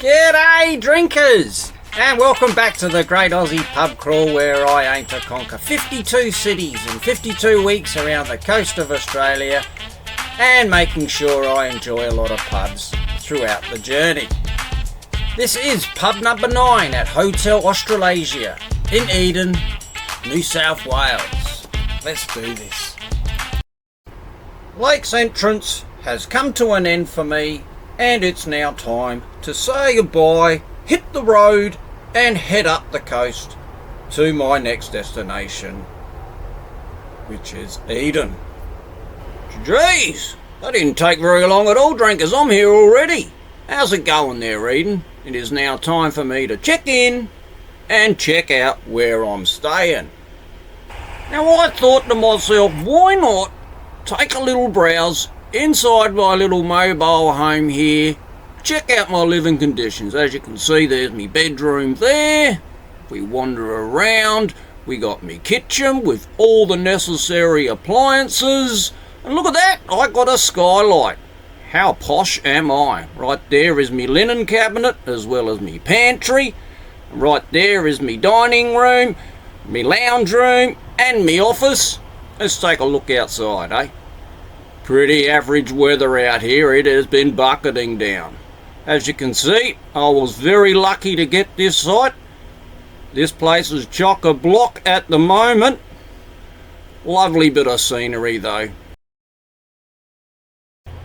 G'day drinkers, and welcome back to the Great Aussie Pub Crawl, where I aim to conquer 52 cities in 52 weeks around the coast of Australia and making sure I enjoy a lot of pubs throughout the journey. This is pub number 9 at Hotel Australasia in Eden, New South Wales. Let's do this. Lake's entrance has come to an end for me, and it's now time to say goodbye, hit the road and head up the coast to my next destination, which is Eden. Jeez, that didn't take very long at all, drinkers. I'm here already. How's it going there, Eden? It is now time for me to check in and check out where I'm staying. Now I thought to myself, why not take a little browse inside my little mobile home here, check out my living conditions. As you can see, there's my bedroom there. If we wander around, we got my kitchen with all the necessary appliances. And look at that, I got a skylight. How posh am I? Right there is my linen cabinet as well as my pantry. Right there is my dining room, my lounge room and my office. Let's take a look outside, eh? Pretty average weather out here. It has been bucketing down. As you can see, I was very lucky to get this site. This place is chock-a-block at the moment. Lovely bit of scenery though.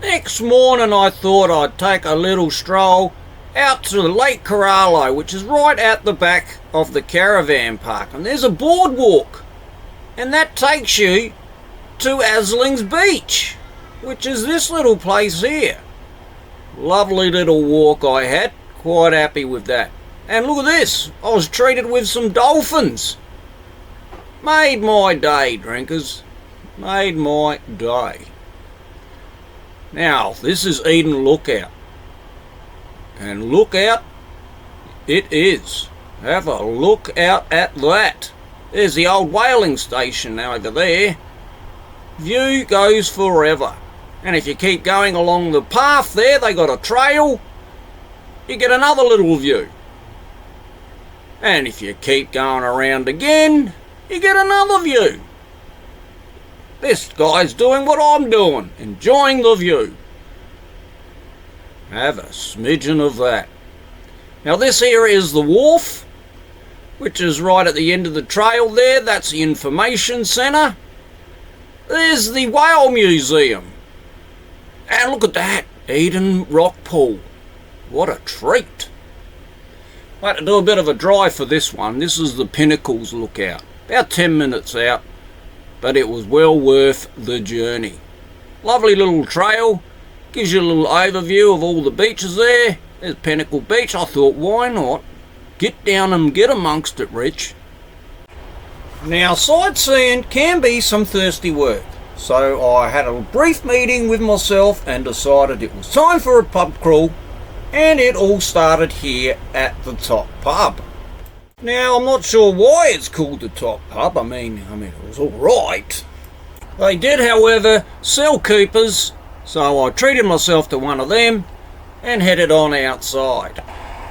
Next morning I thought I'd take a little stroll out to Lake Corallo, which is right out the back of the caravan park. And there's a boardwalk. And that takes you to Asling's Beach, which is this little place here. Lovely little walk I had, quite happy with that. And look at this, I was treated with some dolphins. Made my day, drinkers, made my day. Now, this is Eden Lookout. And lookout it is. Have a look out at that. There's the old whaling station over there. View goes forever. And if you keep going along the path there, they got a trail, you get another little view. And if you keep going around again, you get another view. This guy's doing what I'm doing, enjoying the view. Have a smidgen of that. Now this here is the wharf, which is right at the end of the trail there. That's the information centre. There's the Whale Museum. And look at that, Eden Rock Pool. What a treat. I had to do a bit of a drive for this one. This is the Pinnacles Lookout. About 10 minutes out, but it was well worth the journey. Lovely little trail. Gives you a little overview of all the beaches there. There's Pinnacle Beach. I thought, why not get down and get amongst it, Rich? Now, sightseeing can be some thirsty work. So I had a brief meeting with myself and decided it was time for a pub crawl, and it all started here at the Top Pub. Now I'm not sure why it's called the Top Pub. I mean it was alright. They did, however, sell Coopers, so I treated myself to one of them and headed on outside.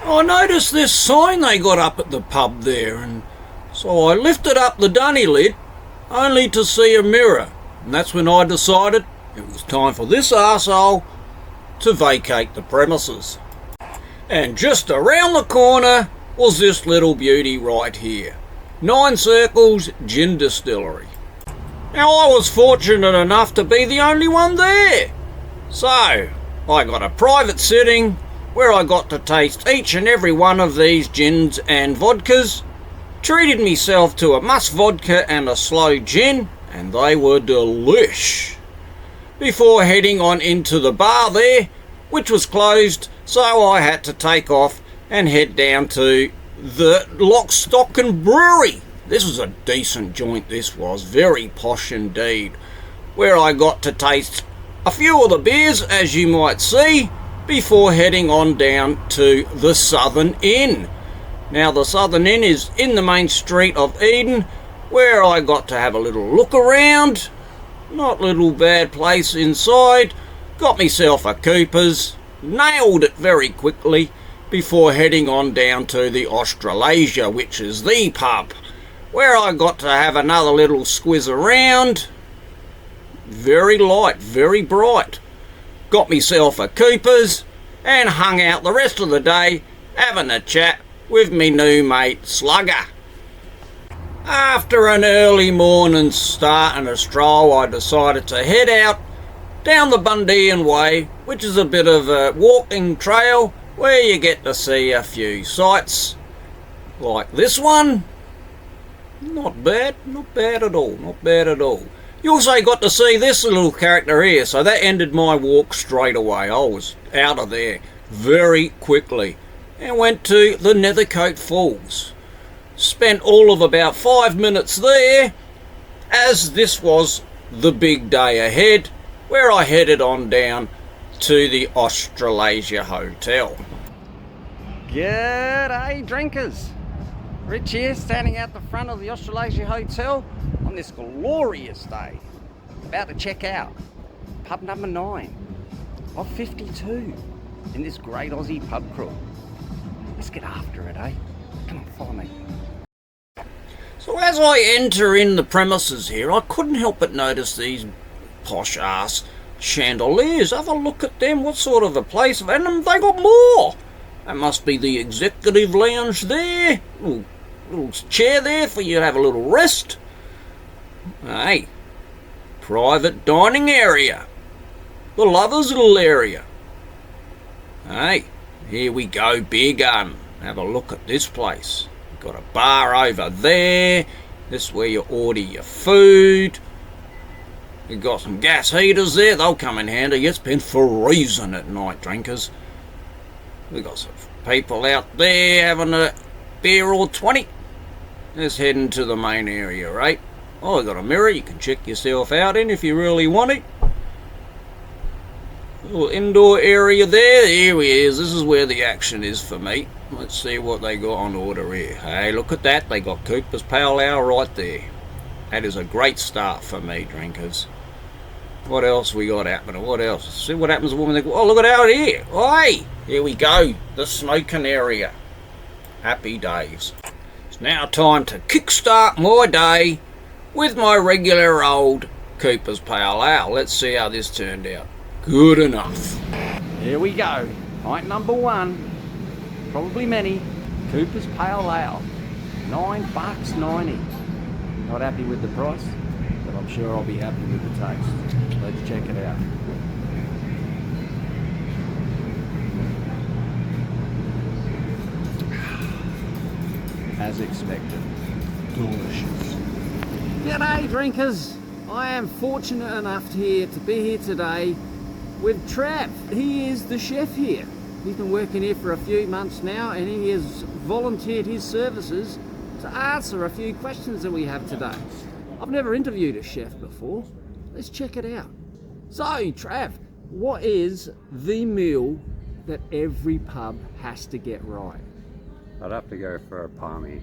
I noticed this sign they got up at the pub there, and so I lifted up the dunny lid only to see a mirror. And that's when I decided it was time for this arsehole to vacate the premises. And just around the corner was this little beauty right here. 9 Circles Gin Distillery. Now I was fortunate enough to be the only one there. So I got a private sitting where I got to taste each and every one of these gins and vodkas. Treated myself to a musk vodka and a slow gin, and they were delish. Before heading on into the bar there, which was closed, so I had to take off and head down to the Lock, Stock and Brewery. This was a decent joint, this was, very posh indeed, where I got to taste a few of the beers, as you might see, before heading on down to the Southern Inn. Now the Southern Inn is in the main street of Eden, where I got to have a little look around. Not a little bad place inside. Got myself a Coopers, nailed it very quickly, before heading on down to the Australasia, which is the pub, where I got to have another little squiz around. Very light, very bright. Got myself a Cooper's and hung out the rest of the day having a chat with me new mate Slugger. After an early morning start and a stroll, I decided to head out down the Bundean Way, which is a bit of a walking trail where you get to see a few sights like this one. Not bad at all, not bad at all. You also got to see this little character here, so that ended my walk straight away. I was out of there very quickly and went to the Nethercote Falls. Spent all of about 5 minutes there, as this was the big day ahead, where I headed on down to the Australasia Hotel. G'day drinkers! Rich here, standing out the front of the Australasia Hotel on this glorious day. About to check out pub number 9 of 52 in this great Aussie pub crawl. Let's get after it, eh? Come on, follow me. So as I enter in the premises here, I couldn't help but notice these posh ass chandeliers. Have a look at them. What sort of a place? And they got more. That must be the executive lounge there. Little chair there for you to have a little rest. Hey, private dining area. The lovers' little area. Hey, here we go, beer garden. Have a look at this place. Got a bar over there. This is where you order your food. You've got some gas heaters there. They'll come in handy. It's been freezing at night, drinkers. We've got some people out there having a beer or 20. Let's head into the main area, right? Oh, we've got a mirror you can check yourself out in if you really want it. Little indoor area there. Here he is. This is where the action is for me. Let's see what they got on order here. Hey, look at that. They got Cooper's Pale Ale right there. That is a great start for me, drinkers. What else we got happening? What else? See what happens to a woman. Oh, look at out here. Hey, here we go. The smoking area. Happy days. It's now time to kickstart my day with my regular old Cooper's Pale Ale. Let's see how this turned out. Good enough. Here we go. Pint number 1. Probably many. Cooper's Pale Ale. $9.90. Not happy with the price, but I'm sure I'll be happy with the taste. Let's check it out. As expected. Delicious. G'day drinkers! I am fortunate enough to be here today with Trav. He is the chef here. He's been working here for a few months now and he has volunteered his services to answer a few questions that we have today. I've never interviewed a chef before. Let's check it out. So, Trav, what is the meal that every pub has to get right? I'd have to go for a palmy.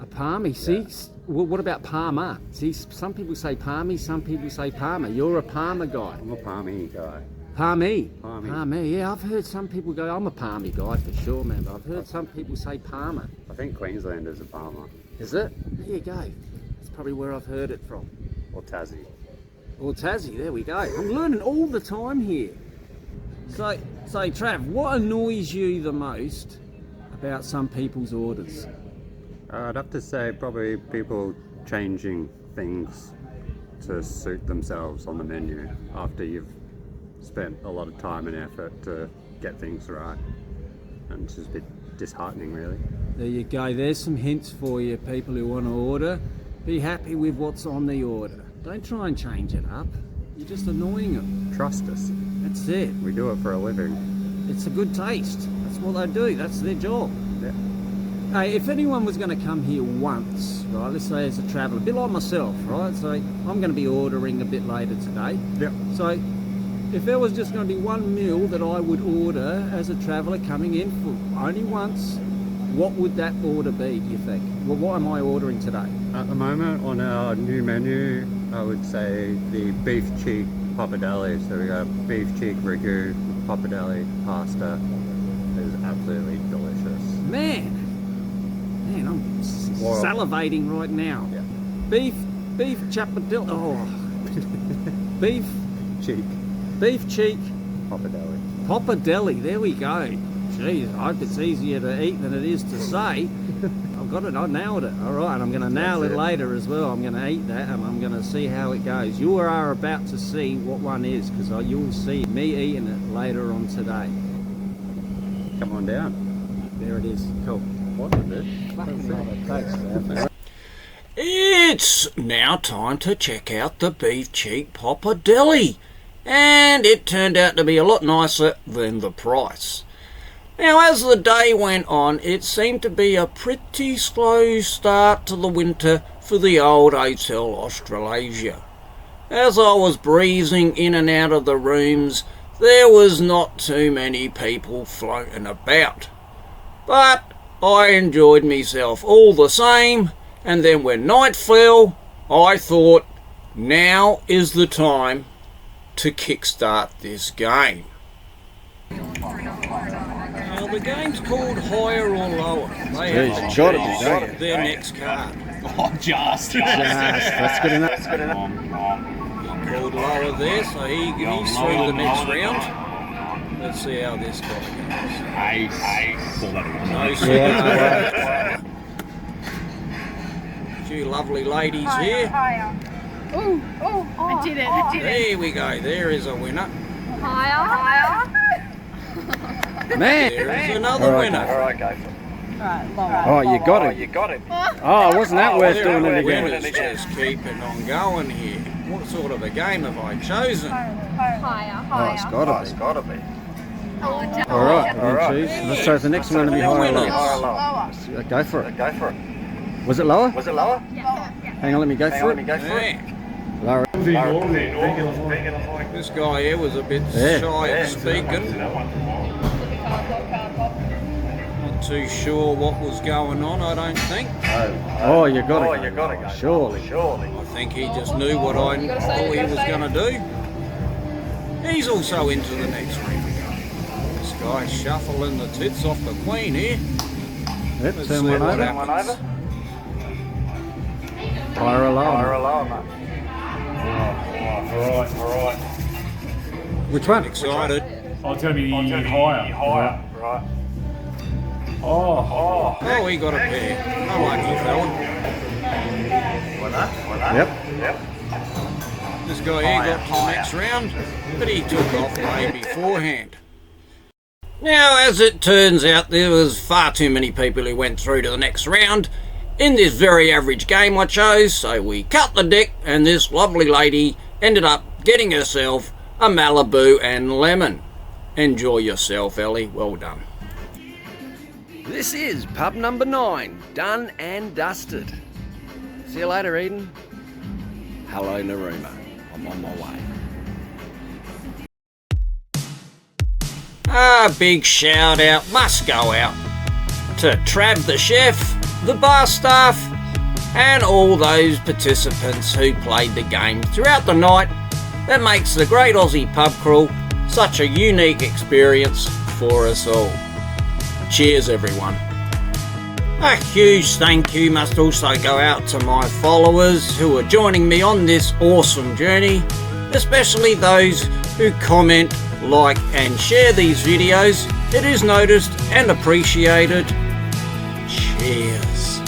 A palmy, see? Well, what about Parma? See, some people say palmy, some people say Parma. You're a Parma guy. I'm a palmy guy. Palmy. Palmy. Palmy, yeah, I've heard some people go, I'm a palmy guy for sure, man, but I've heard some people say Parma. I think Queensland is a palmer. Is it? There you go. That's probably where I've heard it from. Or Tassie. Or Tassie, there we go. I'm learning all the time here. So Trav, what annoys you the most about some people's orders? I'd have to say probably people changing things to suit themselves on the menu after you've spent a lot of time and effort to get things right. And it's just a bit disheartening, really. There you go. There's some hints for you, people who want to order. Be happy with what's on the order. Don't try and change it up. You're just annoying them. Trust us. That's it. We do it for a living. It's a good taste. That's what they do. That's their job. Yeah. Hey, if anyone was going to come here once, right, let's say as a traveller, a bit like myself, right, so I'm going to be ordering a bit later today. Yeah. So if there was just going to be one meal that I would order as a traveller coming in for only once, what would that order be, do you think? Well, what am I ordering today? At the moment on our new menu, I would say the beef cheek pappardelle. So we got beef cheek ragu, pappardelle, pasta. It is absolutely delicious. salivating right now. Yeah. Beef chapadilli. Oh, beef cheek. Pappardelle. There we go. Jeez, I hope it's easier to eat than it is to say. I've got it. I nailed it. All right, I'm going to nail it later as well. I'm going to eat that, and I'm going to see how it goes. You are about to see what one is, because you'll see me eating it later on today. Come on down. There it is. Cool. What is it? It's now time to check out the beef cheek pappardelle, and it turned out to be a lot nicer than the price. Now, as the day went on, it seemed to be a pretty slow start to the winter for the old Hotel Australasia. As I was breezing in and out of the rooms, there was not too many people floating about. But I enjoyed myself all the same, and then when night fell, I thought, now is the time to kickstart this game. Now the game's called Higher or Lower. They have to choose their next card. Oh, just. That's good enough. Called Lower there, so he's through the next round. Let's see how this guy goes. No cigar. Few lovely ladies here. Oh, I did it. There we go. There is a winner. Higher. Man! There is another winner. Alright, go for it. Right, lower. Oh, you got it. You got it. Oh, wasn't that worth There doing are it again? winners just keeping on going here. What sort of a game have I chosen? Higher. Oh, it's got It's to be. got to be. All right, choose. Let's try the next one to be higher or Winners. lower. Lower. Go for it. Go for it. Was it lower? Was it lower? Hang on, let me go for it. Go for it. Yeah. Lower. This guy here was a bit Yeah. shy of speaking. Not too sure what was going on, I don't think. Oh, you got Oh, it. you got to go. Surely. Surely. I think he just knew what I thought he was going to do. He's also into the next round. This guy's shuffling the tits off the queen here. Yep, Let's turn see one what over. happens. Over. Higher or Higher or lower? lower, mate? Alright. Which one? Excited. I'll tell you higher. Higher. Right. Oh, Oh, he got a pair. Unlucky fella. Yep. This guy here got to the next round, but he took off way beforehand. Now, as it turns out, there was far too many people who went through to the next round in this very average game I chose, so we cut the deck, and this lovely lady ended up getting herself a Malibu and lemon. Enjoy yourself, Ellie. Well done. This is pub number 9, done and dusted. See you later, Eden. Hello, Naruma. I'm on my way. A big shout out must go out to Trav the chef, the bar staff, and all those participants who played the game throughout the night. That makes the Great Aussie Pub Crawl such a unique experience for us all. Cheers, everyone. A huge thank you must also go out to my followers who are joining me on this awesome journey, especially those who comment, like and share these videos. It is noticed and appreciated. Cheers.